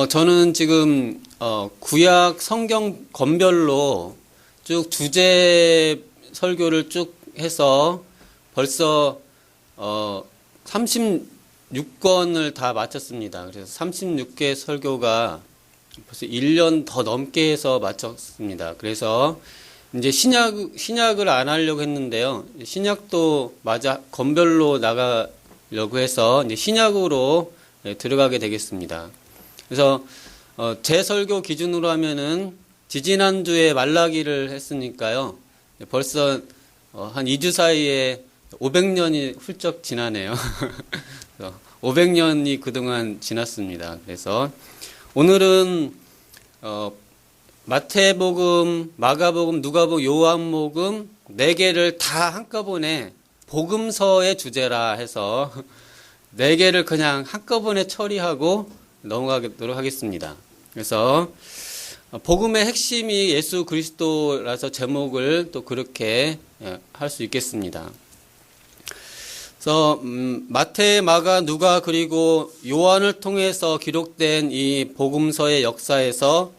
저는 지금 구약 성경 권별로 쭉 주제 설교를 쭉 해서 벌써 36권을 다 마쳤습니다. 그래서 36개 설교가 벌써 1년 더 넘게 해서 마쳤습니다. 그래서 이제 신약을 안 하려고 했는데요. 신약도 맞아 권별로 나가려고 해서 이제 신약으로 들어가게 되겠습니다. 그래서 제 설교 기준으로 하면은 지지난주에 말라기를 했으니까요. 벌써 한 2주 사이에 500년이 훌쩍 지나네요. 500년이 그동안 지났습니다. 그래서 오늘은 마태복음, 마가복음, 누가복음, 요한복음 4개를 다 한꺼번에 복음서의 주제라 해서 4개를 그냥 한꺼번에 처리하고 넘어가도록 하겠습니다. 그래서 복음의 핵심이 예수 그리스도라서 제목을 또 그렇게 할 수 있겠습니다. 그래서 마태, 마가, 누가 그리고 요한을 통해서 기록된 이 복음서의 역사에서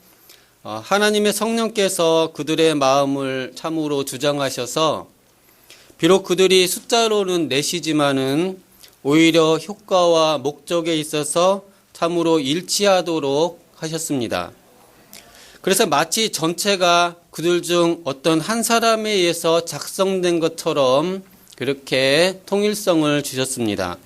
하나님의 성령께서 그들의 마음을 참으로 주장하셔서 비록 그들이 숫자로는 넷이지만은 오히려 효과와 목적에 있어서 참으로 일치하도록 하셨습니다. 그래서 마치 전체가 그들 중 어떤 한 사람에 의해서 작성된 것처럼 그렇게 통일성을 주셨습니다.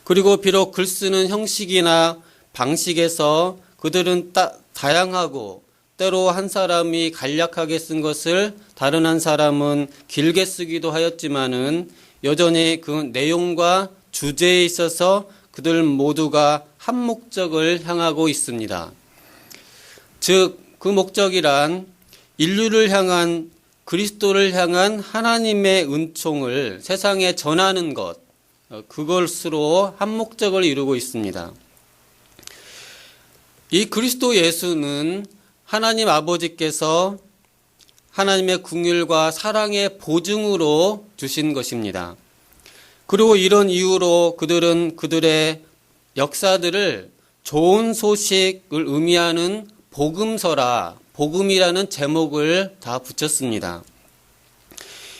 그리고 비록 글 쓰는 형식이나 방식에서 그들은 다양하고 때로 한 사람이 간략하게 쓴 것을 다른 한 사람은 길게 쓰기도 하였지만은 여전히 그 내용과 주제에 있어서 그들 모두가 한 목적을 향하고 있습니다. 즉, 그 목적이란 인류를 향한 그리스도를 향한 하나님의 은총을 세상에 전하는 것, 그것으로 한 목적을 이루고 있습니다. 이 그리스도 예수는 하나님 아버지께서 하나님의 긍휼과 사랑의 보증으로 주신 것입니다. 그리고 이런 이유로 그들은 그들의 역사들을 좋은 소식을 의미하는 복음서라, 복음이라는 제목을 다 붙였습니다.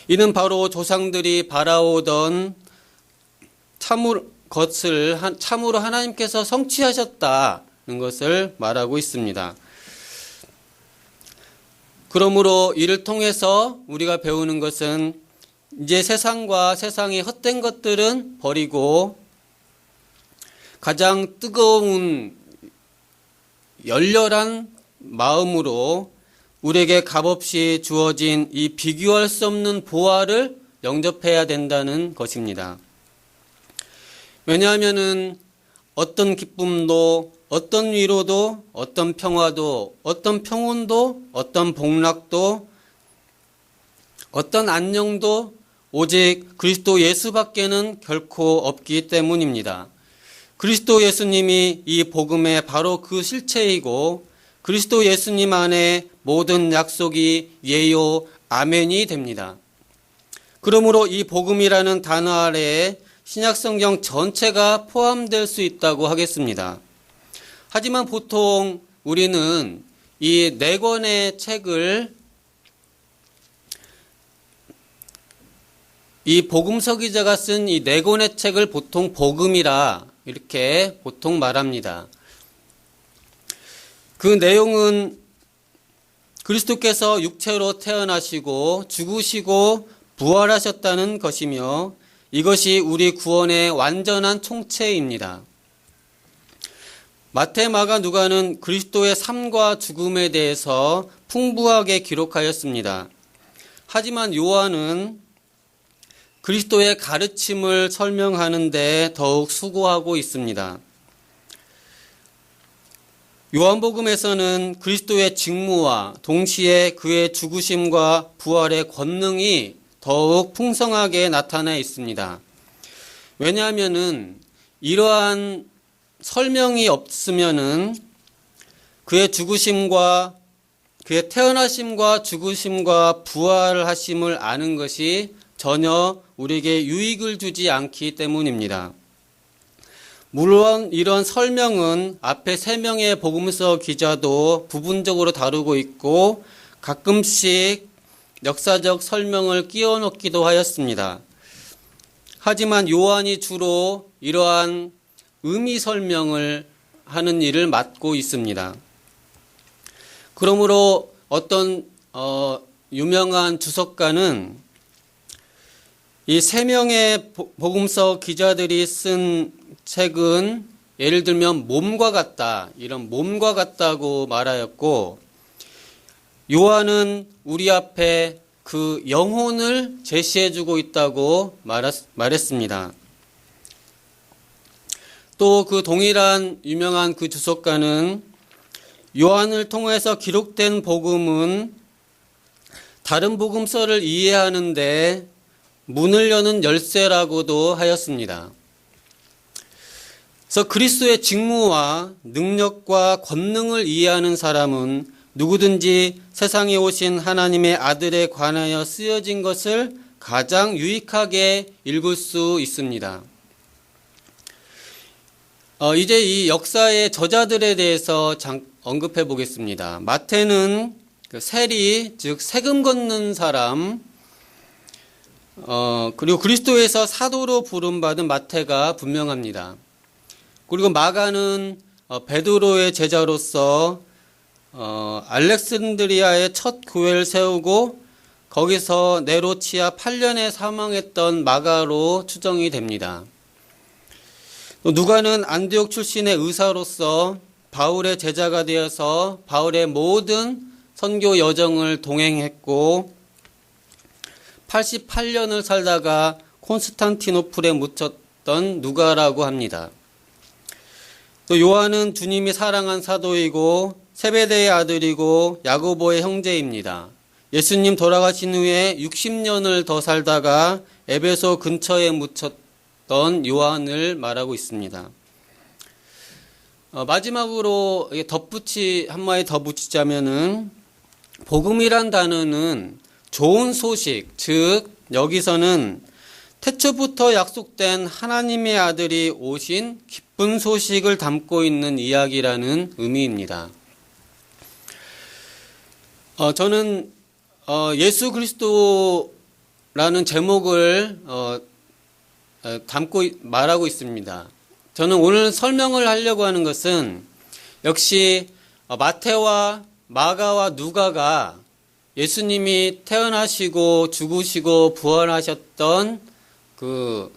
이는 바로 조상들이 바라오던 것을 참으로 하나님께서 성취하셨다는 것을 말하고 있습니다. 그러므로 이를 통해서 우리가 배우는 것은 이제 세상과 세상의 헛된 것들은 버리고 가장 뜨거운 열렬한 마음으로 우리에게 값없이 주어진 이 비교할 수 없는 보화를 영접해야 된다는 것입니다. 왜냐하면은 어떤 기쁨도, 어떤 위로도, 어떤 평화도, 어떤 평온도, 어떤 복락도, 어떤 안녕도 오직 그리스도 예수밖에는 결코 없기 때문입니다. 그리스도 예수님이 이 복음의 바로 그 실체이고 그리스도 예수님 안에 모든 약속이 예요, 아멘이 됩니다. 그러므로 이 복음이라는 단어 아래에 신약성경 전체가 포함될 수 있다고 하겠습니다. 하지만 보통 우리는 이 4권의 책을 이 복음서 기자가 쓴 이 4권의 책을 보통 복음이라 이렇게 보통 말합니다. 그 내용은 그리스도께서 육체로 태어나시고 죽으시고 부활하셨다는 것이며 이것이 우리 구원의 완전한 총체입니다. 마태, 마가, 누가는 그리스도의 삶과 죽음에 대해서 풍부하게 기록하였습니다. 하지만 요한은 그리스도의 가르침을 설명하는 데 더욱 수고하고 있습니다. 요한복음에서는 그리스도의 직무와 동시에 그의 죽으심과 부활의 권능이 더욱 풍성하게 나타나 있습니다. 왜냐하면은 이러한 설명이 없으면은 그의 죽으심과 그의 태어나심과 죽으심과 부활하심을 아는 것이 전혀 우리에게 유익을 주지 않기 때문입니다. 물론 이런 설명은 앞에 3명의 복음서 기자도 부분적으로 다루고 있고 가끔씩 역사적 설명을 끼워 넣기도 하였습니다. 하지만 요한이 주로 이러한 의미 설명을 하는 일을 맡고 있습니다. 그러므로 어떤 유명한 주석가는 이 3명의 복음서 기자들이 쓴 책은 예를 들면 몸과 같다, 이런 몸과 같다고 말하였고, 요한은 우리 앞에 그 영혼을 제시해주고 있다고 말했습니다. 또 그 동일한 유명한 그 주석가는 요한을 통해서 기록된 복음은 다른 복음서를 이해하는데 문을 여는 열쇠라고도 하였습니다. 그래서 그리스도의 직무와 능력과 권능을 이해하는 사람은 누구든지 세상에 오신 하나님의 아들에 관하여 쓰여진 것을 가장 유익하게 읽을 수 있습니다. 이제 이 역사의 저자들에 대해서 언급해 보겠습니다. 마태는 세리, 즉 세금 걷는 사람, 그리고 그리스도에서 사도로 부름받은 마태가 분명합니다. 그리고 마가는 베드로의 제자로서 알렉산드리아의 첫 교회를 세우고 거기서 네로 치하 8년에 사망했던 마가로 추정이 됩니다. 누가는 안디옥 출신의 의사로서 바울의 제자가 되어서 바울의 모든 선교 여정을 동행했고 88년을 살다가 콘스탄티노플에 묻혔던 누가라고 합니다. 또 요한은 주님이 사랑한 사도이고 세베대의 아들이고 야고보의 형제입니다. 예수님 돌아가신 후에 60년을 더 살다가 에베소 근처에 묻혔던 요한을 말하고 있습니다. 마지막으로 한마디 덧붙이자면은 복음이란 단어는 좋은 소식, 즉 여기서는 태초부터 약속된 하나님의 아들이 오신 기쁜 소식을 담고 있는 이야기라는 의미입니다. 저는 예수 그리스도라는 제목을 담고 말하고 있습니다. 저는 오늘 설명을 하려고 하는 것은 역시 마태와 마가와 누가가 예수님이 태어나시고 죽으시고 부활하셨던 그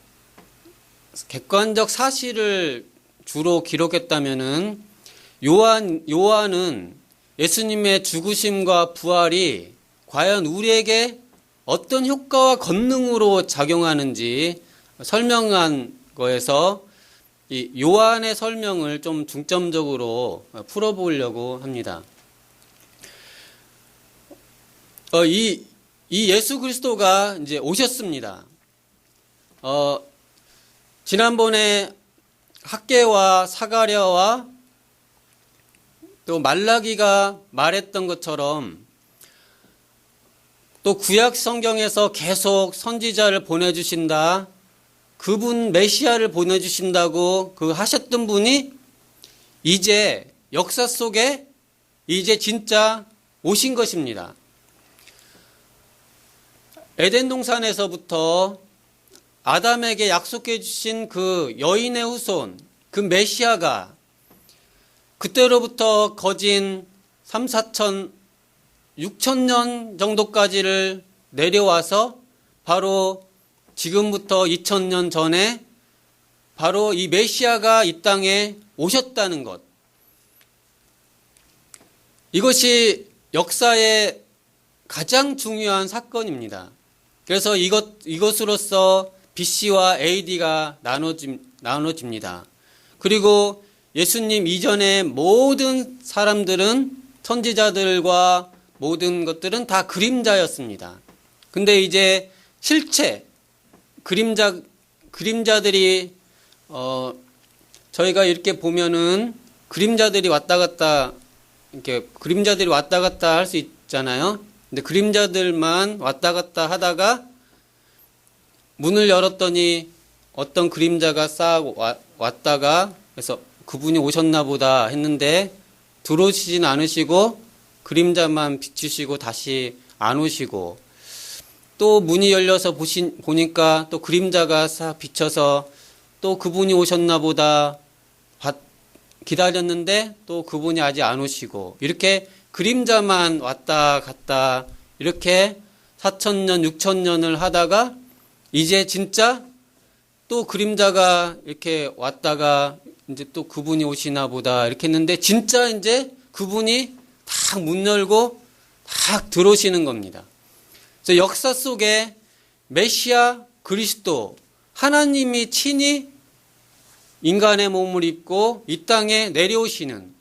객관적 사실을 주로 기록했다면은 요한은 예수님의 죽으심과 부활이 과연 우리에게 어떤 효과와 권능으로 작용하는지 설명한 거에서 이 요한의 설명을 좀 중점적으로 풀어보려고 합니다. 이 예수 그리스도가 이제 오셨습니다. 지난번에 학개와 사가랴와 또 말라기가 말했던 것처럼 또 구약 성경에서 계속 선지자를 보내주신다. 그분 메시아를 보내주신다고 하셨던 분이 이제 역사 속에 이제 진짜 오신 것입니다. 에덴 동산에서부터 아담에게 약속해 주신 그 여인의 후손, 그 메시아가 그때로부터 거진 3, 4천, 6천년 정도까지를 내려와서 바로 지금부터 2000년 전에 바로 이 메시아가 이 땅에 오셨다는 것. 이것이 역사의 가장 중요한 사건입니다. 그래서 이것으로서 BC와 AD가 나눠집니다. 그리고 예수님 이전의 모든 사람들은 선지자들과 모든 것들은 다 그림자였습니다. 근데 이제 실체, 그림자들이 저희가 이렇게 보면은 그림자들이 왔다 갔다 할 수 있잖아요. 근데 그림자들만 왔다 갔다 하다가 문을 열었더니 어떤 그림자가 싹 왔다가 그래서 그분이 오셨나 보다 했는데 들어오시진 않으시고 그림자만 비추시고 다시 안 오시고, 또 문이 열려서 보니까 또 그림자가 싹 비쳐서 또 그분이 오셨나 보다 기다렸는데 또 그분이 아직 안 오시고, 이렇게 그림자만 왔다 갔다 이렇게 4,000년, 6,000년을 하다가 이제 진짜 또 그림자가 이렇게 왔다가 이제 또 그분이 오시나 보다 이렇게 했는데 진짜 이제 그분이 딱 문 열고 딱 들어오시는 겁니다. 그래서 역사 속에 메시아 그리스도 하나님이 친히 인간의 몸을 입고 이 땅에 내려오시는,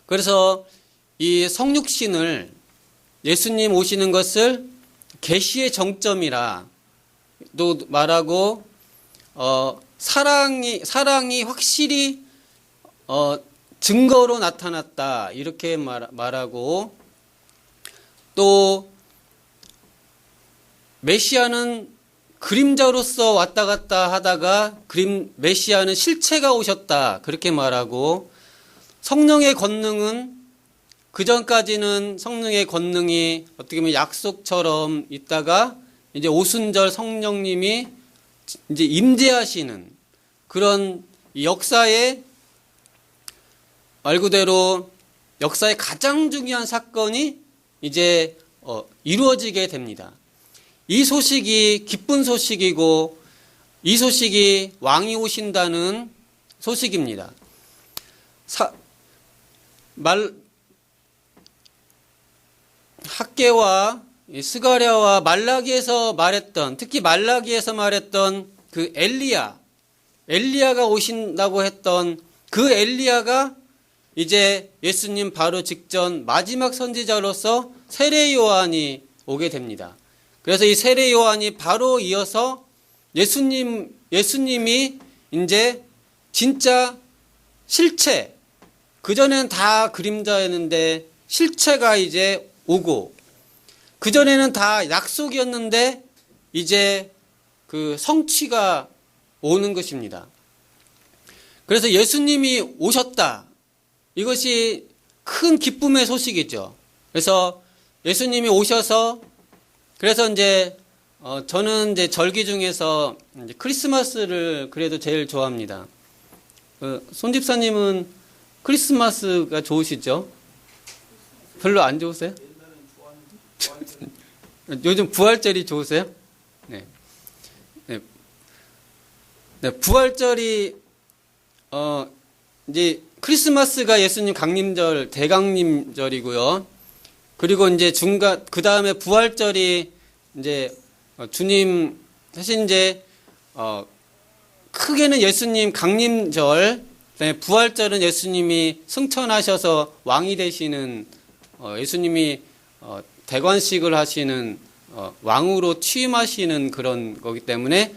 그래서 이 성육신을 예수님 오시는 것을 계시의 정점이라 또 말하고, 사랑이 확실히 증거로 나타났다 이렇게 말하고, 또 메시아는 그림자로서 왔다 갔다 하다가 메시아는 실체가 오셨다 그렇게 말하고, 성령의 권능은 그전까지는 성령의 권능이 어떻게 보면 약속처럼 있다가 이제 오순절 성령님이 이제 임재하시는 그런 역사의, 말 그대로 역사의 가장 중요한 사건이 이제 이루어지게 됩니다. 이 소식이 기쁜 소식이고 이 소식이 왕이 오신다는 소식입니다. 학개와 스가랴와 말라기에서 말했던, 특히 말라기에서 말했던 그 엘리야가 오신다고 했던 그 엘리야가 이제 예수님 바로 직전 마지막 선지자로서 세례 요한이 오게 됩니다. 그래서 이 세례 요한이 바로 이어서 예수님이 이제 진짜 실체, 그전에는 다 그림자였는데 실체가 이제 오고, 그전에는 다 약속이었는데 이제 그 성취가 오는 것입니다. 그래서 예수님이 오셨다. 이것이 큰 기쁨의 소식이죠. 그래서 예수님이 오셔서, 그래서 이제 저는 이제 절기 중에서 이제 크리스마스를 그래도 제일 좋아합니다. 손 집사님은 크리스마스가 좋으시죠? 별로 안 좋으세요? 요즘 부활절이 좋으세요? 네. 네, 부활절이 이제 크리스마스가 예수님 강림절, 대강림절이고요. 그리고 이제 그 다음에 부활절이 이제 주님, 사실 이제 크게는 예수님 강림절, 그다음에 부활절은 예수님이 승천하셔서 왕이 되시는, 예수님이 대관식을 하시는, 왕으로 취임하시는 그런 거기 때문에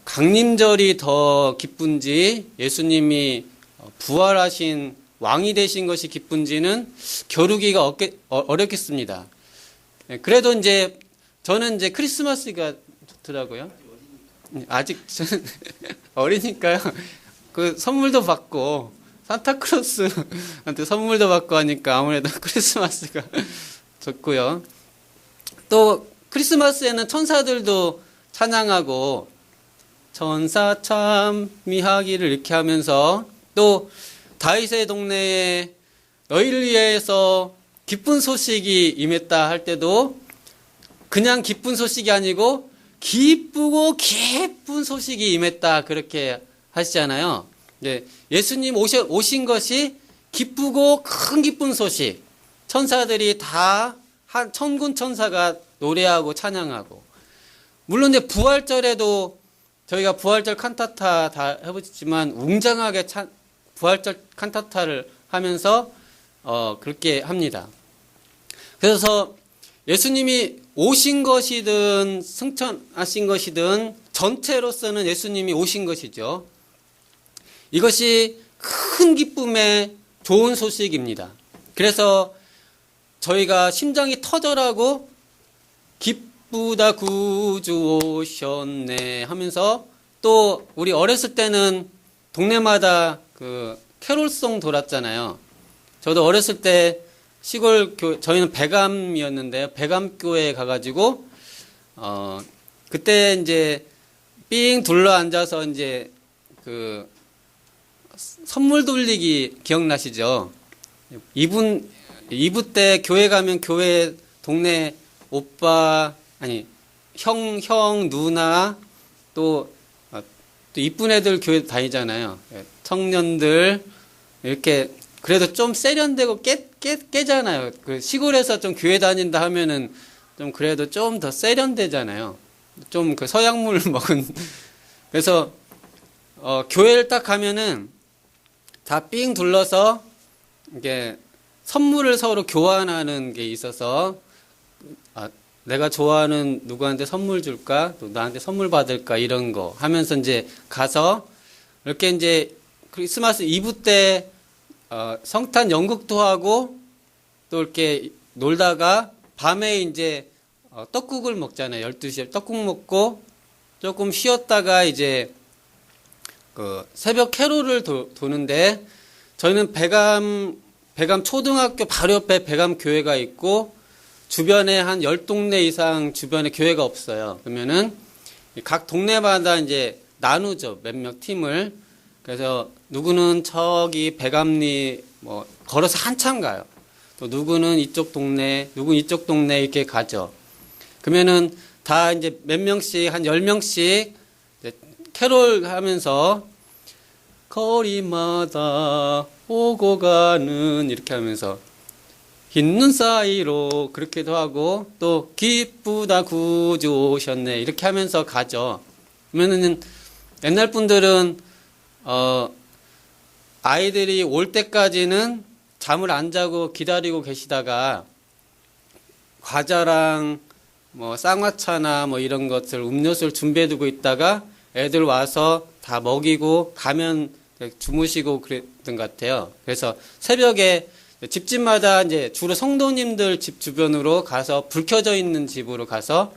강림절이 더 기쁜지 예수님이 부활하신 왕이 되신 것이 기쁜지는 겨루기가 어렵겠습니다. 그래도 이제 저는 이제 크리스마스가 좋더라고요. 아직 저는 어리니까요. 그 선물도 받고 산타클로스한테 선물도 받고 하니까 아무래도 크리스마스가 좋고요. 또 크리스마스에는 천사들도 찬양하고 천사 참미하기를 이렇게 하면서, 또 다윗의 동네에 너희를 위해서 기쁜 소식이 임했다 할 때도 그냥 기쁜 소식이 아니고 기쁘고 기쁜 소식이 임했다 그렇게 하시잖아요. 예수님 오신 것이 기쁘고 큰 기쁜 소식, 천사들이 다 천군 천사가 노래하고 찬양하고, 물론 이제 부활절에도 저희가 부활절 칸타타 다 해보셨지만 웅장하게 부활절 칸타타를 하면서 그렇게 합니다. 그래서 예수님이 오신 것이든 승천하신 것이든 전체로서는 예수님이 오신 것이죠. 이것이 큰 기쁨의 좋은 소식입니다. 그래서 저희가 심장이 터져라고 기쁘다 구주 오셨네 하면서 또 우리 어렸을 때는 동네마다 그 캐롤송 돌았잖아요. 저도 어렸을 때 시골 저희는 배감이었는데요. 배감교회에 가가지고 그때 이제 삥 둘러 앉아서 이제 그 선물 돌리기 기억나시죠? 2부 때 교회 가면 교회 동네 오빠 형 누나 또 이쁜 애들 교회 다니잖아요. 청년들 이렇게 그래도 좀 세련되고 깨잖아요. 그 시골에서 좀 교회 다닌다 하면은 좀 그래도 좀 더 세련되잖아요. 좀 그 서약물 먹은 그래서 교회를 딱 가면은 다 삥 둘러서 이게 선물을 서로 교환하는 게 있어서 내가 좋아하는 누구한테 선물 줄까? 또 나한테 선물 받을까? 이런 거 하면서 이제 가서 이렇게 이제 크리스마스 이브 때 성탄 연극도 하고 또 이렇게 놀다가 밤에 이제 떡국을 먹잖아요. 12시에 떡국 먹고 조금 쉬었다가 이제 그 새벽 캐롤을 도는데 저희는 배감 초등학교 바로 옆에 배감 교회가 있고 주변에 한 10동네 이상 주변에 교회가 없어요. 그러면은 각 동네마다 이제 나누죠. 몇몇 팀을. 그래서 누구는 저기 배감리 뭐 걸어서 한참 가요. 또 누구는 이쪽 동네, 누구는 이쪽 동네 이렇게 가죠. 그러면은 다 이제 몇 명씩 한 10명씩 캐롤 하면서 거리마다 오고 가는 이렇게 하면서 흰 눈 사이로 그렇게도 하고 또 기쁘다 구주 오셨네 이렇게 하면서 가죠. 그러면은 옛날 분들은 아이들이 올 때까지는 잠을 안 자고 기다리고 계시다가 과자랑 뭐 쌍화차나 뭐 이런 것들 음료수를 준비해 두고 있다가 애들 와서 다 먹이고 가면 주무시고 그랬던 것 같아요. 그래서 새벽에 집집마다 이제 주로 성도님들 집 주변으로 가서 불 켜져 있는 집으로 가서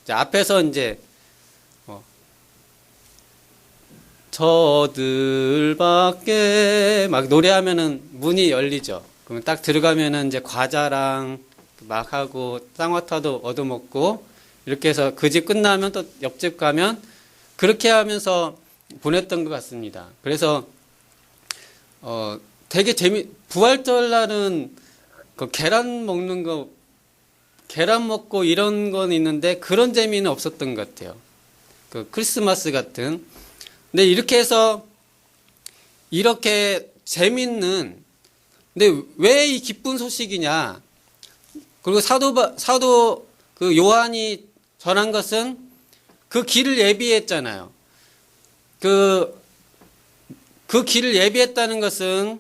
이제 앞에서 이제 저들밖에 막 노래하면은 문이 열리죠. 그러면 딱 들어가면은 이제 과자랑 막 하고 쌍화타도 얻어먹고 이렇게 해서 그 집 끝나면 또 옆집 가면 그렇게 하면서 보냈던 것 같습니다. 그래서 되게 부활절 날은 그 계란 먹는 거 계란 먹고 이런 건 있는데 그런 재미는 없었던 것 같아요. 그 크리스마스 같은. 근데 이렇게 해서 이렇게 재밌는 근데 왜 이 기쁜 소식이냐? 그리고 사도 그 요한이 전한 것은 그 길을 예비했잖아요. 그 길을 예비했다는 것은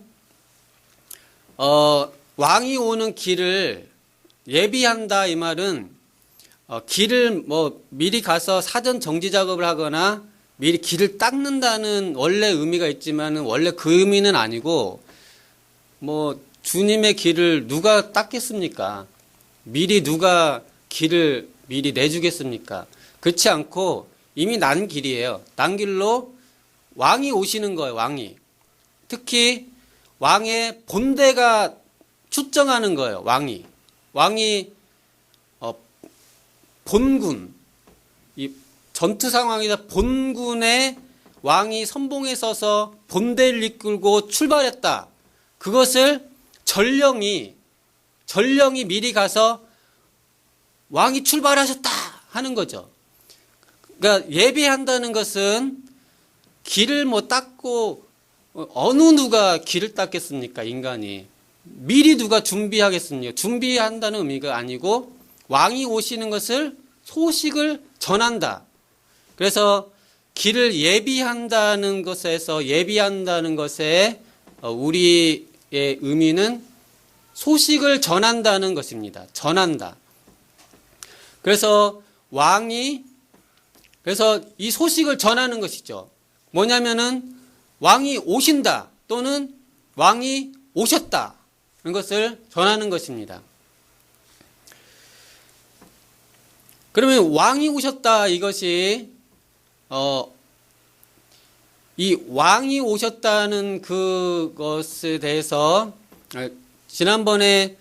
왕이 오는 길을 예비한다 이 말은 길을 뭐 미리 가서 사전 정지 작업을 하거나 미리 길을 닦는다는 원래 의미가 있지만은 원래 그 의미는 아니고 뭐 주님의 길을 누가 닦겠습니까? 미리 누가 길을 미리 내주겠습니까? 그렇지 않고 이미 난 길이에요. 난 길로 왕이 오시는 거예요. 왕이. 특히 왕의 본대가 출정하는 거예요. 왕이 본군 이 전투 상황이다. 본군의 왕이 선봉에 서서 본대를 이끌고 출발했다. 그것을 전령이 미리 가서 왕이 출발하셨다 하는 거죠. 그러니까 예배한다는 것은 길을 뭐 닦고 어느 누가 길을 닦겠습니까? 인간이. 미리 누가 준비하겠습니까? 준비한다는 의미가 아니고 왕이 오시는 것을 소식을 전한다. 그래서 길을 예비한다는 것에서 예비한다는 것에 우리의 의미는 소식을 전한다는 것입니다. 전한다. 그래서 그래서 이 소식을 전하는 것이죠. 뭐냐면은 왕이 오신다 또는 왕이 오셨다 이런 것을 전하는 것입니다. 그러면 왕이 오셨다 이것이 이 왕이 오셨다는 그것에 대해서 지난번에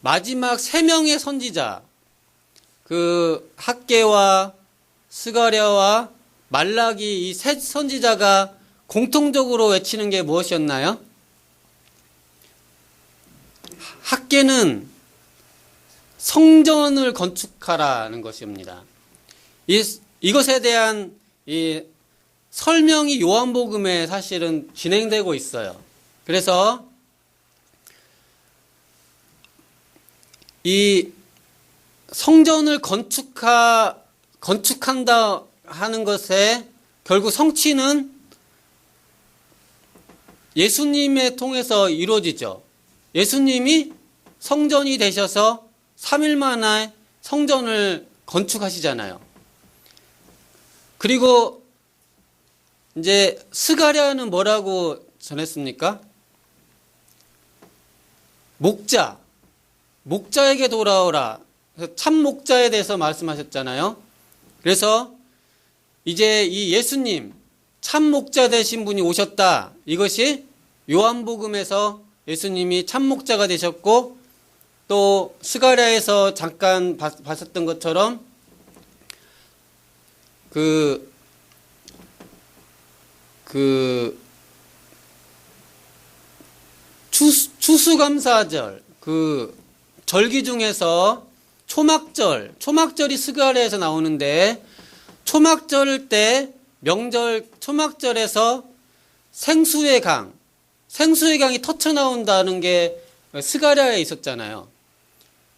마지막 세 명의 선지자, 그 학개와 스가랴와 말라기 이 세 선지자가 공통적으로 외치는 게 무엇이었나요? 학개는 성전을 건축하라는 것입니다. 이것에 대한 이 설명이 요한복음에 사실은 진행되고 있어요. 그래서 이 성전을 건축한다 하는 것에 결국 성취는 예수님을 통해서 이루어지죠. 예수님이 성전이 되셔서 3일 만에 성전을 건축하시잖아요. 그리고 이제 스가랴는 뭐라고 전했습니까? 목자에게 돌아오라. 참 목자에 대해서 말씀하셨잖아요. 그래서 이제 이 예수님 참 목자 되신 분이 오셨다. 이것이 요한복음에서 예수님이 참 목자가 되셨고, 또 스가랴에서 잠깐 봤었던 것처럼 추수감사절 그 절기 중에서 초막절이 스가랴에서 나오는데, 초막절 때 명절 초막절에서 생수의 강이 터쳐 나온다는 게 스가랴에 있었잖아요.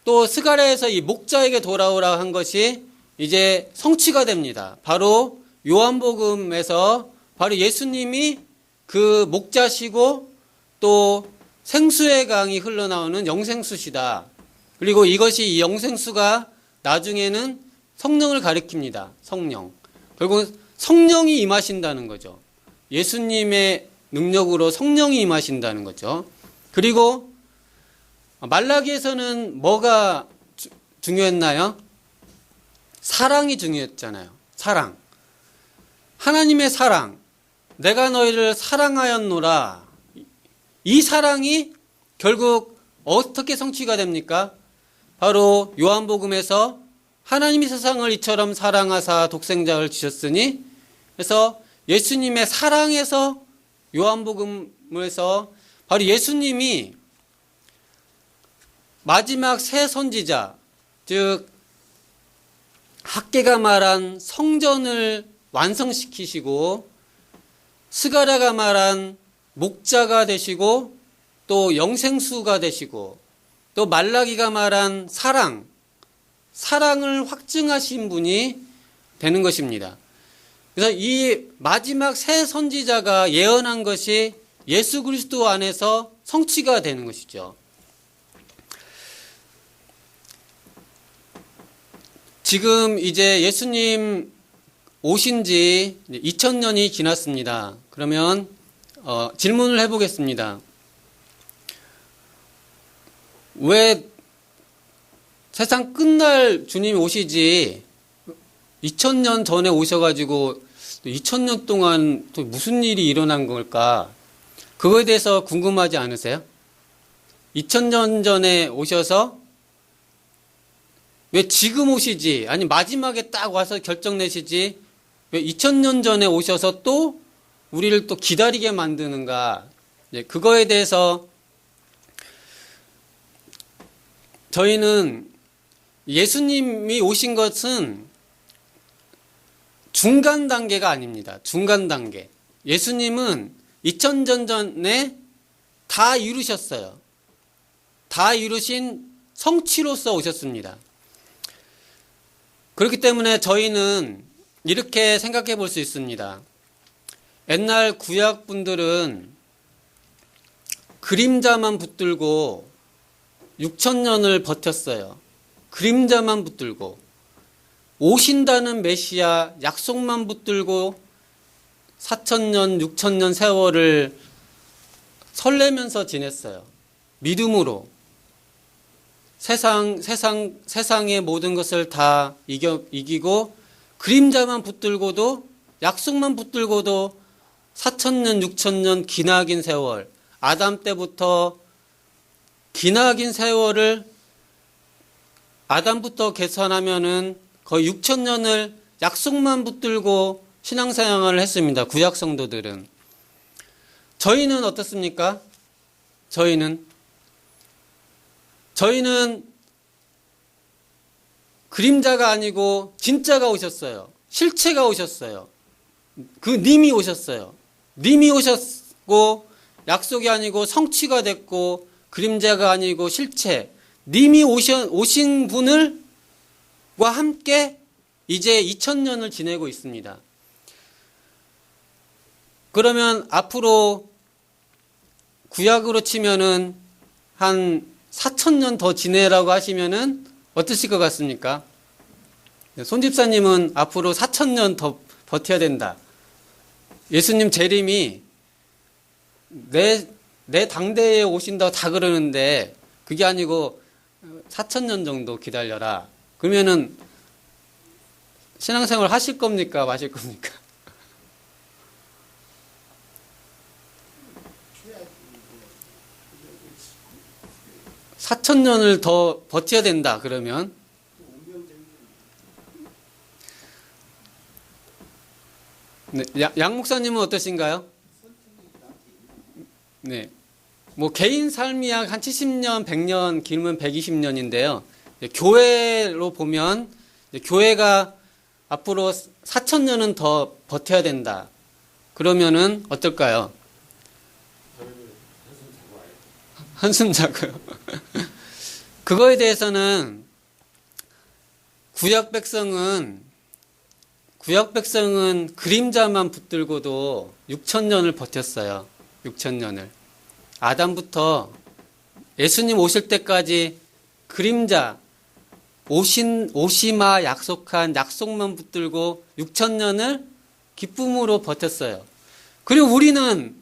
또 스가랴에서 이 목자에게 돌아오라 한 것이 이제 성취가 됩니다. 바로 요한복음에서 바로 예수님이 그 목자시고 또 생수의 강이 흘러나오는 영생수시다. 그리고 이것이 이 영생수가 나중에는 성령을 가리킵니다. 성령. 결국 성령이 임하신다는 거죠. 예수님의 능력으로 성령이 임하신다는 거죠. 그리고 말라기에서는 뭐가 중요했나요? 사랑이 중요했잖아요. 사랑. 하나님의 사랑. 내가 너희를 사랑하였노라. 이 사랑이 결국 어떻게 성취가 됩니까? 바로 요한복음에서 하나님이 세상을 이처럼 사랑하사 독생자를 주셨으니, 그래서 예수님의 사랑에서 요한복음에서 바로 예수님이 마지막 세 선지자, 즉 학개가 말한 성전을 완성시키시고, 스가랴가 말한 목자가 되시고, 또 영생수가 되시고, 또 말라기가 말한 사랑을 확증하신 분이 되는 것입니다. 그래서 이 마지막 세 선지자가 예언한 것이 예수 그리스도 안에서 성취가 되는 것이죠. 지금 이제 예수님 오신 지 2000년이 지났습니다. 그러면 질문을 해보겠습니다. 왜 세상 끝날 주님이 오시지 2000년 전에 오셔가지고 2000년 동안 또 무슨 일이 일어난 걸까? 그거에 대해서 궁금하지 않으세요? 2000년 전에 오셔서 왜 지금 오시지? 아니 마지막에 딱 와서 결정 내시지? 왜 2000년 전에 오셔서 또 우리를 또 기다리게 만드는가? 그거에 대해서 저희는 예수님이 오신 것은 중간 단계가 아닙니다. 중간 단계. 예수님은 2000년 전에 다 이루셨어요. 다 이루신 성취로서 오셨습니다. 그렇기 때문에 저희는 이렇게 생각해 볼 수 있습니다. 옛날 구약 분들은 그림자만 붙들고 6000년을 버텼어요. 그림자만 붙들고 오신다는 메시아 약속만 붙들고 4000년, 6000년 세월을 설레면서 지냈어요. 믿음으로 세상의 모든 것을 다 이기고 그림자만 붙들고도 약속만 붙들고도 4,000년, 6,000년 기나긴 세월, 아담 때부터 기나긴 세월을 아담부터 계산하면은 거의 6,000년을 약속만 붙들고 신앙생활을 했습니다. 구약 성도들은. 저희는 어떻습니까? 저희는 그림자가 아니고 진짜가 오셨어요. 실체가 오셨어요. 그 님이 오셨어요. 님이 오셨고 약속이 아니고 성취가 됐고 그림자가 아니고 실체. 님이 오신 분을 과 함께 이제 2000년을 지내고 있습니다. 그러면 앞으로 구약으로 치면은 한 4,000년 더 지내라고 하시면은 어떠실 것 같습니까? 손 집사님은 앞으로 4,000년 더 버텨야 된다. 예수님 재림이 내 당대에 오신다고 다 그러는데 그게 아니고 4,000년 정도 기다려라. 그러면은 신앙생활 하실 겁니까? 마실 겁니까? 4,000년을 더 버텨야 된다. 그러면 네, 양 목사님은 어떠신가요? 네, 뭐 개인 삶이 약 한 70년, 100년, 길면 120년인데요. 교회로 보면 교회가 앞으로 4,000년은 더 버텨야 된다. 그러면은 어떨까요? 한숨 자고요. 그거에 대해서는 구약 백성은 그림자만 붙들고도 6,000년을 버텼어요. 6,000년을. 아담부터 예수님 오실 때까지 그림자, 오시마 약속한 약속만 붙들고 6,000년을 기쁨으로 버텼어요. 그리고 우리는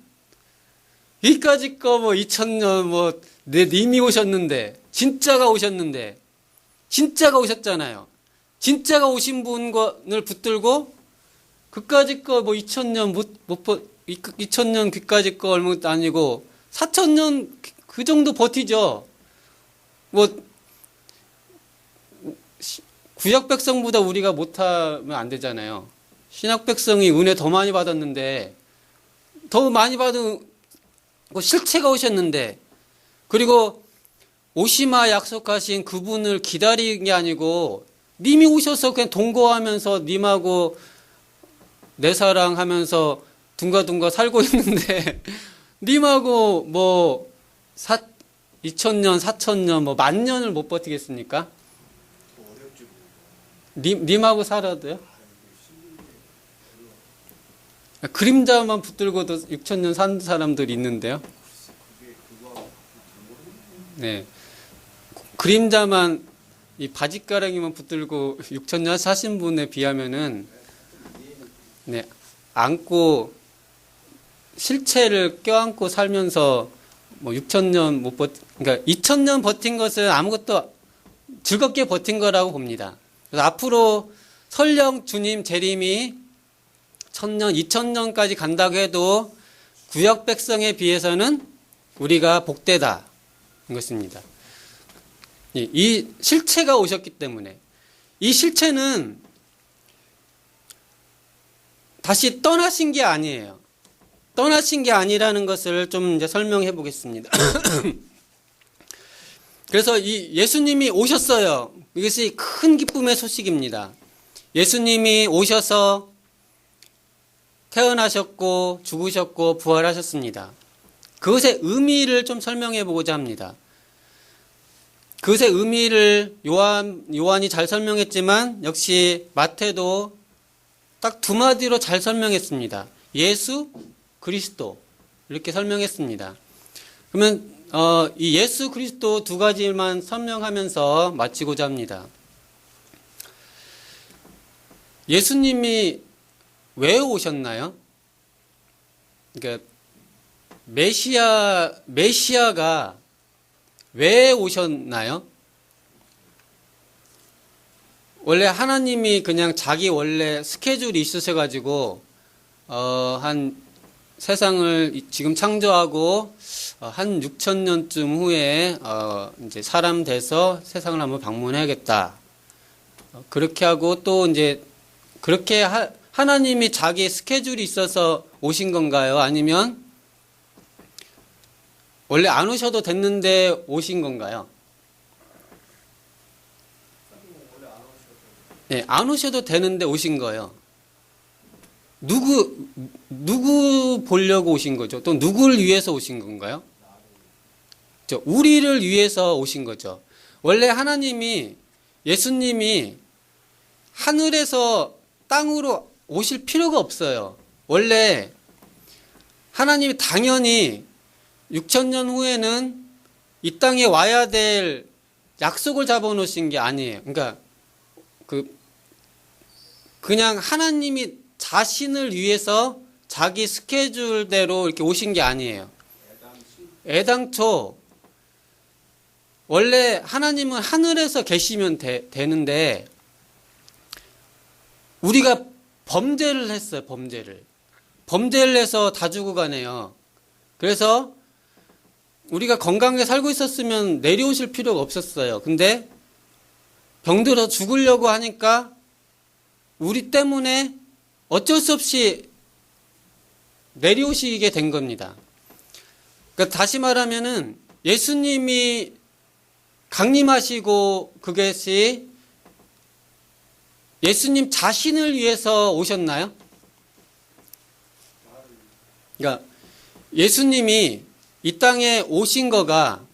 이까짓 거 2,000년 님이 오셨는데, 진짜가 오셨잖아요. 진짜가 오신 분을 붙들고 그까짓 거 2,000년 2,000년 그까짓 거 얼마 아니고 4,000년 그 정도 버티죠. 구약 백성보다 우리가 못하면 안 되잖아요. 신약 백성이 은혜 더 많이 받았는데, 더 많이 받은 실체가 오셨는데, 그리고 오시마 약속하신 그분을 기다리는 게 아니고 님이 오셔서 그냥 동거하면서 님하고 내 사랑하면서 둥가둥가 살고 있는데 님하고 2,000년, 4,000년, 10,000년을 못 버티겠습니까? 님하고 살아도요? 그림자만 붙들고도 6,000년 산 사람들이 있는데요. 네. 그림자만, 이 바짓가랑이만 붙들고 6,000년 사신 분에 비하면은, 네. 안고, 실체를 껴안고 살면서 6,000년 그러니까 2,000년 버틴 것은 아무것도 즐겁게 버틴 거라고 봅니다. 그래서 앞으로 설령 주님 재림이 1,000년, 2,000년까지 간다고 해도 구약 백성에 비해서는 우리가 복되다. 것입니다. 이 실체가 오셨기 때문에 이 실체는 다시 떠나신 게 아니에요. 떠나신 게 아니라는 것을 좀 이제 설명해 보겠습니다. 그래서 이 예수님이 오셨어요. 이것이 큰 기쁨의 소식입니다. 예수님이 오셔서 태어나셨고 죽으셨고 부활하셨습니다. 그것의 의미를 좀 설명해 보고자 합니다. 그것의 의미를 요한이 잘 설명했지만 역시 마태도 딱 두 마디로 잘 설명했습니다. 예수 그리스도 이렇게 설명했습니다. 그러면 이 예수 그리스도 두 가지만 설명하면서 마치고자 합니다. 예수님이 왜 오셨나요? 그러니까 메시아가 왜 오셨나요? 원래 하나님이 그냥 자기 원래 스케줄이 있으셔가지고 한 세상을 지금 창조하고 한 6천 년쯤 후에 이제 사람 돼서 세상을 한번 방문해야겠다. 그렇게 하고 또 이제 그렇게 하나님이 자기 스케줄이 있어서 오신 건가요? 아니면 원래 안 오셔도 됐는데 오신 건가요? 네, 안 오셔도 되는데 오신 거예요. 누구 보려고 오신 거죠? 또 누구를 위해서 오신 건가요? 우리를 위해서 오신 거죠. 원래 예수님이 하늘에서 땅으로 오실 필요가 없어요. 원래 하나님이 당연히 6천년 후에는 이 땅에 와야 될 약속을 잡아놓으신 게 아니에요. 그러니까 그냥 하나님이 자신을 위해서 자기 스케줄대로 이렇게 오신 게 아니에요. 애당초 원래 하나님은 하늘에서 계시면 되는데 우리가 범죄를 했어요. 범죄를 해서 다 죽어 가네요. 그래서 우리가 건강하게 살고 있었으면 내려오실 필요가 없었어요. 근데 병들어 죽으려고 하니까 우리 때문에 어쩔 수 없이 내려오시게 된 겁니다. 그러니까 다시 말하면은 예수님이 강림하시고 그것이 예수님 자신을 위해서 오셨나요? 그러니까 예수님이 이 땅에 오신 거가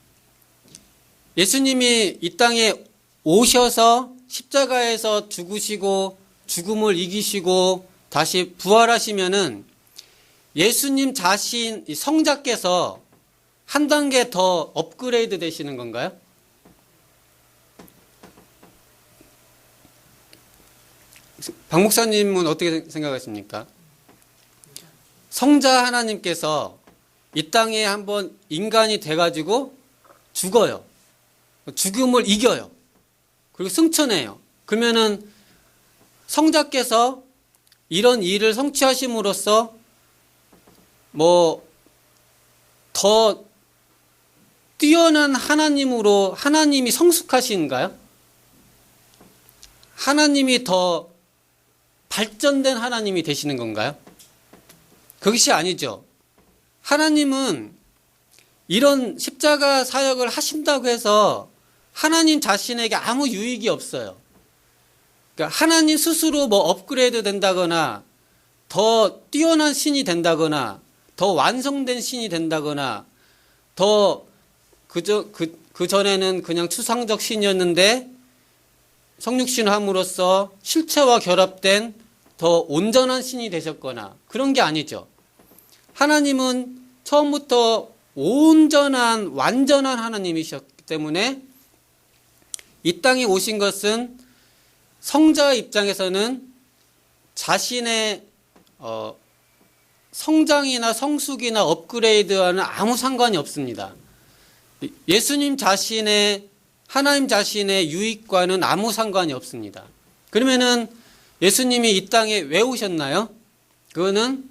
예수님이 이 땅에 오셔서 십자가에서 죽으시고 죽음을 이기시고 다시 부활하시면은 예수님 자신 성자께서 한 단계 더 업그레이드 되시는 건가요? 박 목사님은 어떻게 생각하십니까? 성자 하나님께서 이 땅에 한번 인간이 돼가지고 죽어요. 죽음을 이겨요. 그리고 승천해요. 그러면은 성자께서 이런 일을 성취하심으로써 더 뛰어난 하나님으로 하나님이 성숙하신가요? 하나님이 더 발전된 하나님이 되시는 건가요? 그것이 아니죠. 하나님은 이런 십자가 사역을 하신다고 해서 하나님 자신에게 아무 유익이 없어요. 그러니까 하나님 스스로 업그레이드 된다거나 더 뛰어난 신이 된다거나 더 완성된 신이 된다거나 더 그 전에는 그냥 추상적 신이었는데 성육신을 함으로써 실체와 결합된 더 온전한 신이 되셨거나 그런 게 아니죠. 하나님은 처음부터 온전한 완전한 하나님이셨기 때문에 이 땅에 오신 것은 성자의 입장에서는 자신의 성장이나 성숙이나 업그레이드와는 아무 상관이 없습니다. 예수님 자신의 하나님 자신의 유익과는 아무 상관이 없습니다. 그러면은 예수님이 이 땅에 왜 오셨나요? 그거는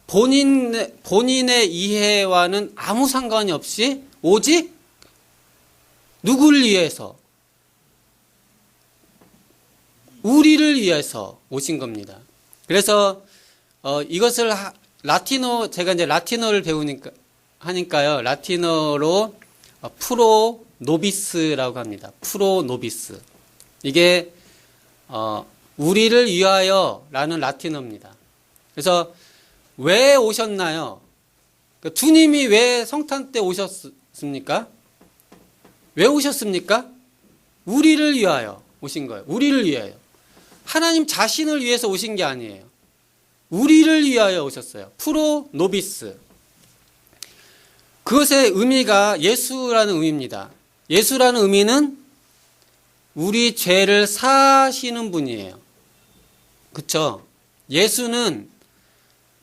본인의 이해와는 아무 상관이 없이 오직 누구를 위해서? 우리를 위해서 오신 겁니다. 그래서 이것을 제가 이제 라틴어를 하니까요. 라틴어로 프로 노비스라고 합니다. 프로 노비스. 이게 우리를 위하여라는 라틴어입니다. 그래서 왜 오셨나요? 주님이 왜 성탄 때 오셨습니까? 왜 오셨습니까? 우리를 위하여 오신 거예요. 우리를 위하여. 하나님 자신을 위해서 오신 게 아니에요. 우리를 위하여 오셨어요. 프로 노비스. 그것의 의미가 예수라는 의미입니다. 예수라는 의미는 우리 죄를 사하시는 분이에요. 그렇죠? 예수는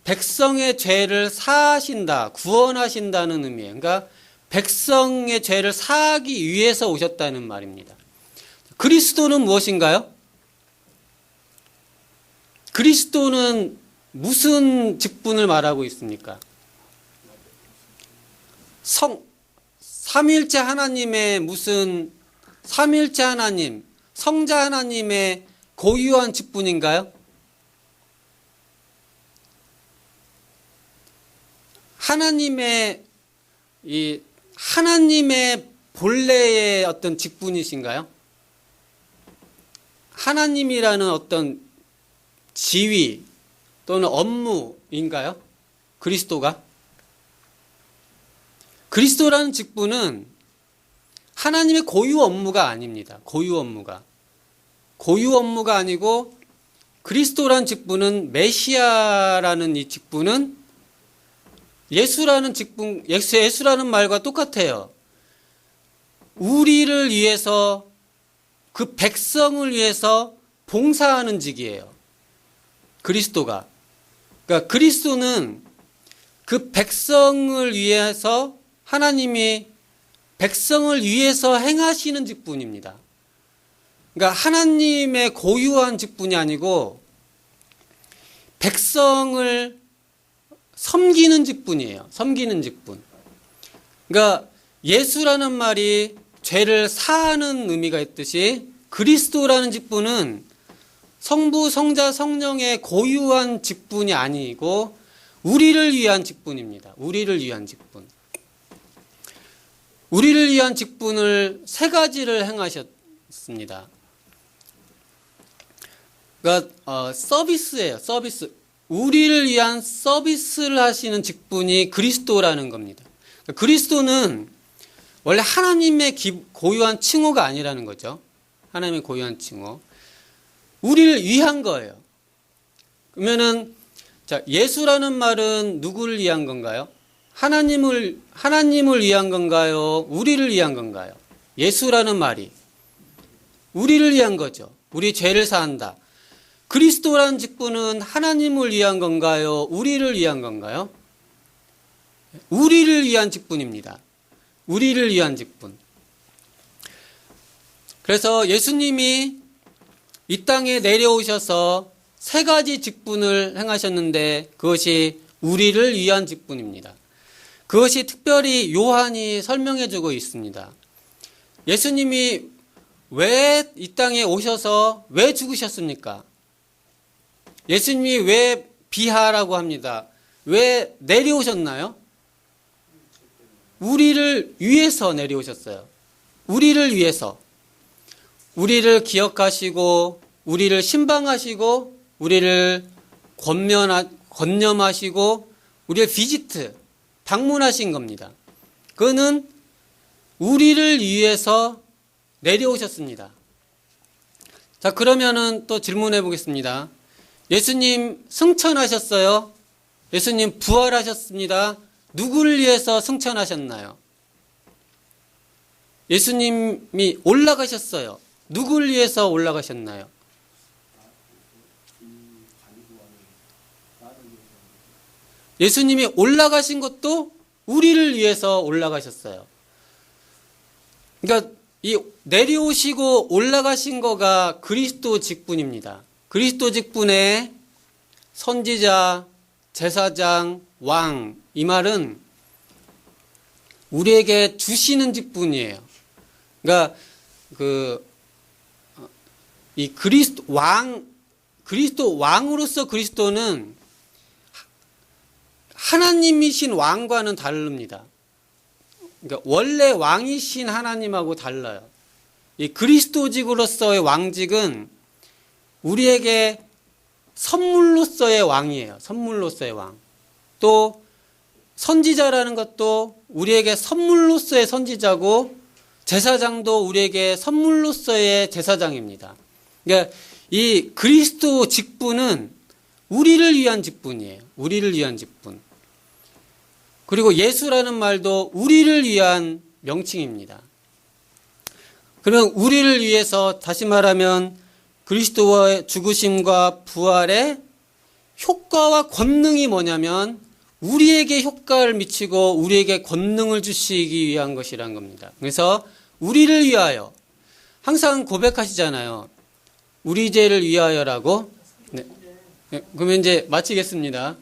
백성의 죄를 사하신다, 구원하신다는 의미예요. 그러니까 백성의 죄를 사하기 위해서 오셨다는 말입니다. 그리스도는 무엇인가요? 그리스도는 무슨 직분을 말하고 있습니까? 삼일째 하나님의 삼일째 하나님, 성자 하나님의 고유한 직분인가요? 하나님의 본래의 어떤 직분이신가요? 하나님이라는 어떤 지위 또는 업무인가요? 그리스도가? 그리스도라는 직분은 하나님의 고유 업무가 아닙니다. 고유 업무가 아니고 그리스도라는 직분은 메시아라는 이 직분은 예수라는 말과 똑같아요. 우리를 위해서 그 백성을 위해서 봉사하는 직이에요. 그리스도가. 그러니까 그리스도는 그 백성을 위해서 하나님이 백성을 위해서 행하시는 직분입니다. 그러니까 하나님의 고유한 직분이 아니고 백성을 섬기는 직분이에요. 섬기는 직분. 그러니까 예수라는 말이 죄를 사하는 의미가 있듯이 그리스도라는 직분은 성부, 성자, 성령의 고유한 직분이 아니고 우리를 위한 직분입니다. 우리를 위한 직분. 우리를 위한 직분을 세 가지를 행하셨습니다. 그러니까 서비스예요. 서비스. 우리를 위한 서비스를 하시는 직분이 그리스도라는 겁니다. 그리스도는 원래 하나님의 고유한 칭호가 아니라는 거죠. 하나님의 고유한 칭호. 우리를 위한 거예요. 그러면은 자, 예수라는 말은 누구를 위한 건가요? 하나님을 위한 건가요? 우리를 위한 건가요? 예수라는 말이 우리를 위한 거죠. 우리 죄를 사한다. 그리스도라는 직분은 하나님을 위한 건가요? 우리를 위한 건가요? 우리를 위한 직분입니다. 우리를 위한 직분. 그래서 예수님이 이 땅에 내려오셔서 세 가지 직분을 행하셨는데 그것이 우리를 위한 직분입니다. 그것이 특별히 요한이 설명해 주고 있습니다. 예수님이 왜 이 땅에 오셔서 왜 죽으셨습니까? 예수님이 왜 비하라고 합니다. 왜 내려오셨나요? 우리를 위해서 내려오셨어요. 우리를 위해서. 우리를 기억하시고 우리를 신방하시고 우리를 권념하시고 우리를 비지트, 방문하신 겁니다. 그는 우리를 위해서 내려오셨습니다. 자, 그러면은 또 질문해 보겠습니다. 예수님 승천하셨어요? 예수님 부활하셨습니다. 누구를 위해서 승천하셨나요? 예수님이 올라가셨어요. 누구를 위해서 올라가셨나요? 예수님이 올라가신 것도 우리를 위해서 올라가셨어요. 그러니까 이 내려오시고 올라가신 거가 그리스도 직분입니다. 그리스도 직분에 선지자, 제사장, 왕, 이 말은 우리에게 주시는 직분이에요. 그러니까 이 그리스도 왕으로서 그리스도는 하나님이신 왕과는 다릅니다. 그러니까 원래 왕이신 하나님하고 달라요. 이 그리스도직으로서의 왕직은 우리에게 선물로서의 왕이에요. 선물로서의 왕. 또 선지자라는 것도 우리에게 선물로서의 선지자고 제사장도 우리에게 선물로서의 제사장입니다. 그러니까 이 그리스도 직분은 우리를 위한 직분이에요. 우리를 위한 직분. 그리고 예수라는 말도 우리를 위한 명칭입니다. 그러면 우리를 위해서 다시 말하면 그리스도의 죽으심과 부활의 효과와 권능이 뭐냐면 우리에게 효과를 미치고 우리에게 권능을 주시기 위한 것이란 겁니다. 그래서 우리를 위하여 항상 고백하시잖아요. 우리 죄를 위하여라고. 네. 네, 그러면 이제 마치겠습니다.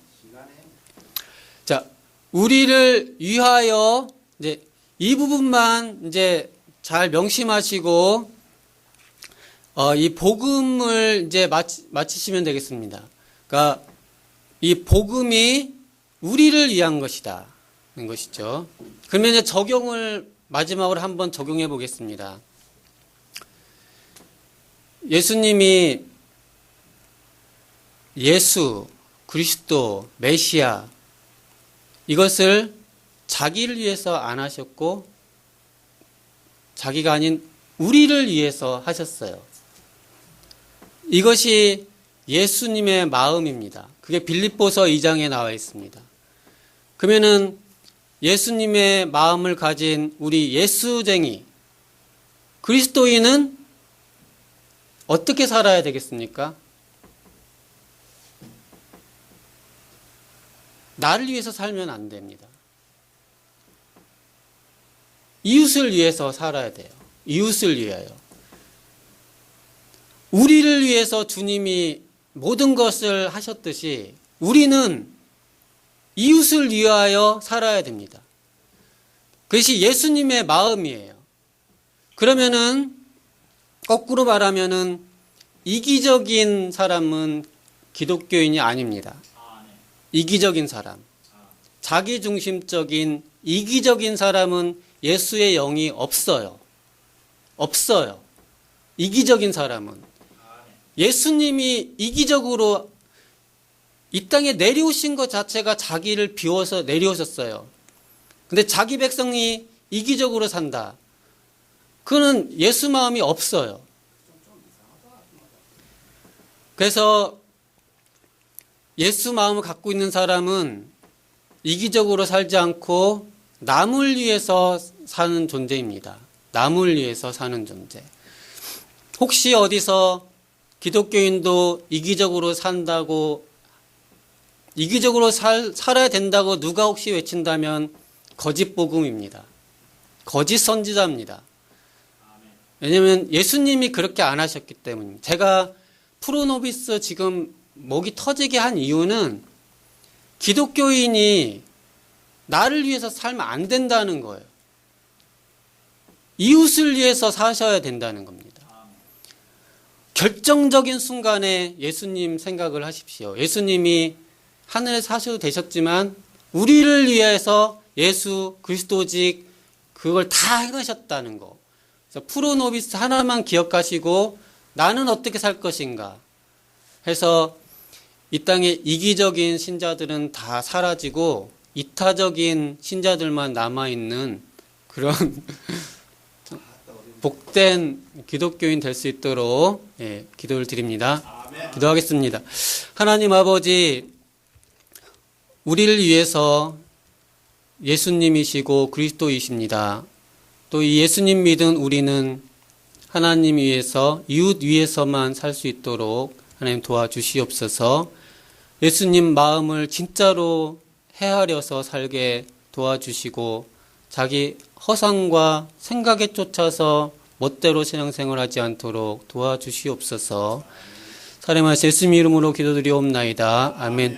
자, 우리를 위하여 이제 이 부분만 이제 잘 명심하시고 이 복음을 이제 마치시면 되겠습니다. 그러니까 이 복음이 우리를 위한 것이다. 는 것이죠. 그러면 이제 적용을 마지막으로 한번 적용해 보겠습니다. 예수님이 예수, 그리스도, 메시아 이것을 자기를 위해서 안 하셨고 자기가 아닌 우리를 위해서 하셨어요. 이것이 예수님의 마음입니다. 그게 빌립보서 2장에 나와 있습니다. 그러면은 예수님의 마음을 가진 우리 예수쟁이 그리스도인은 어떻게 살아야 되겠습니까? 나를 위해서 살면 안 됩니다. 이웃을 위해서 살아야 돼요. 이웃을 위하여. 우리를 위해서 주님이 모든 것을 하셨듯이 우리는 이웃을 위하여 살아야 됩니다. 그것이 예수님의 마음이에요. 그러면은 거꾸로 말하면은 이기적인 사람은 기독교인이 아닙니다. 이기적인 사람, 자기중심적인 이기적인 사람은 예수의 영이 없어요. 없어요. 이기적인 사람은. 예수님이 이기적으로 이 땅에 내려오신 것 자체가 자기를 비워서 내려오셨어요. 근데 자기 백성이 이기적으로 산다. 그는 예수 마음이 없어요. 그래서 예수 마음을 갖고 있는 사람은 이기적으로 살지 않고 남을 위해서 사는 존재입니다. 남을 위해서 사는 존재. 혹시 어디서 기독교인도 이기적으로 산다고 이기적으로 살아야 된다고 누가 혹시 외친다면 거짓 복음입니다. 거짓 선지자입니다. 왜냐하면 예수님이 그렇게 안 하셨기 때문입니다. 제가 프로노비스 지금 목이 터지게 한 이유는 기독교인이 나를 위해서 살면 안 된다는 거예요. 이웃을 위해서 사셔야 된다는 겁니다. 결정적인 순간에 예수님 생각을 하십시오. 예수님이 하늘에 사셔도 되셨지만 우리를 위해서 예수 그리스도직 그걸 다 행하셨다는 거. 그래서 프로노비스 하나만 기억하시고 나는 어떻게 살 것인가 해서 이 땅에 이기적인 신자들은 다 사라지고 이타적인 신자들만 남아있는 그런 복된 기독교인 될 수 있도록 기도를 드립니다. 아멘. 기도하겠습니다. 하나님 아버지, 우리를 위해서 예수님이시고 그리스도이십니다. 또 이 예수님 믿은 우리는 하나님 위해서 이웃 위해서만 살 수 있도록 하나님 도와주시옵소서. 예수님 마음을 진짜로 헤아려서 살게 도와주시고 자기 허상과 생각에 쫓아서 멋대로 신앙생활하지 않도록 도와주시옵소서. 사랑하는 예수님 이름으로 기도드리옵나이다. 아멘.